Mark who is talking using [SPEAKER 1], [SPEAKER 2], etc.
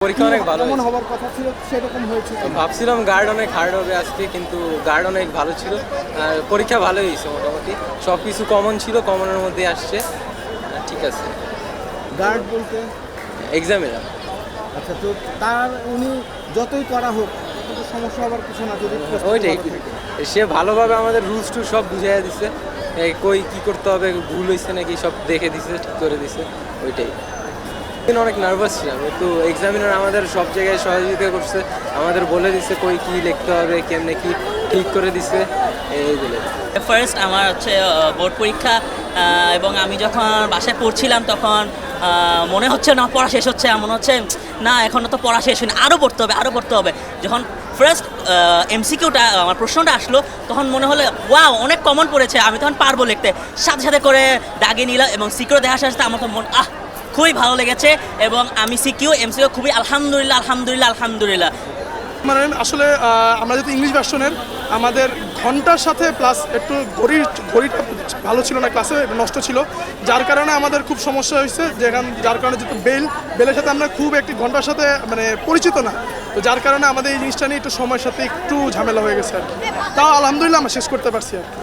[SPEAKER 1] পরীক্ষা অনেক ভালো
[SPEAKER 2] কেমন
[SPEAKER 1] হয়েছে।
[SPEAKER 2] হওয়ার কথা ছিল সেরকম হয়েছে কিনা?
[SPEAKER 1] ভাবছিলাম গার্ড অনেক হার্ড হবে আজকে, কিন্তু গার্ড অনেক ভালো ছিল। আর পরীক্ষা ভালোই হয়েছে মোটামুটি, সব কিছু কমন ছিল, কমনের মধ্যে আসছে। ঠিক আছে।
[SPEAKER 2] গার্ড বলতে
[SPEAKER 1] এক্সামিনার
[SPEAKER 2] আচ্ছা, তো তার উনি যতই করা হোক তত তো সমস্যা হওয়ার কিছু না যদি প্রস্তুতি
[SPEAKER 1] ওইটাই,
[SPEAKER 2] ভালো থাকে।
[SPEAKER 1] সে ভালোভাবে আমাদের রুলস টু সব বুঝাইয়া দিছে। কই কী করতে হবে, ভুল হয়েছে নাকি সব দেখে দিছে, ঠিক করে দিছে। ওইটাই। কিন্তু অনেক নার্ভাস ছিলাম, একটু এক্সামিনার আমাদের সব জায়গায় সহযোগিতা করছে, আমাদের বলে দিছে কই কী লিখতে হবে, কেমনে কী ঠিক করে দিছে এইগুলো।
[SPEAKER 3] ফার্স্ট আমার হচ্ছে বোর্ড পরীক্ষা, এবং আমি যখন বাসায় পড়ছিলাম তখন মনে হচ্ছে না পড়া শেষ হচ্ছে, মনে হচ্ছে না এখনও তো পড়া শেষ হয়নি, আরও পড়তে হবে আরও পড়তে হবে। যখন ফার্স্ট এমসিকিউটা আমার প্রশ্নটা আসলো তখন মনে হলো ওয়াও অনেক কমন পড়েছে, আমি তখন পারবো লিখতে, সাথে সাথে করে দাগিয়ে নিলাম এবং সিকিউর দেখার সাথে আমার তো মন খুবই ভালো লেগেছে। এবং আমি সিকিউ এমসিকিউ খুবই আলহামদুলিল্লাহ আলহামদুলিল্লাহ আলহামদুলিল্লাহ।
[SPEAKER 4] মানে আসলে আমরা যেহেতু ইংলিশ ভার্সনের, আমাদের ঘন্টার সাথে প্লাস একটু ঘড়িটা ভালো ছিল না, ক্লাসে নষ্ট ছিল, যার কারণে আমাদের খুব সমস্যা হয়েছে। যার কারণে যেহেতু বেলের সাথে আমরা খুব একটি ঘন্টার সাথে মানে পরিচিত না, তো যার কারণে আমাদের এই জিনিসটা নিয়ে একটু সময়ের সাথে একটু ঝামেলা হয়ে গেছে আর কি। তাও আলহামদুলিল্লাহ আমরা শেষ করতে পারছি আর কি।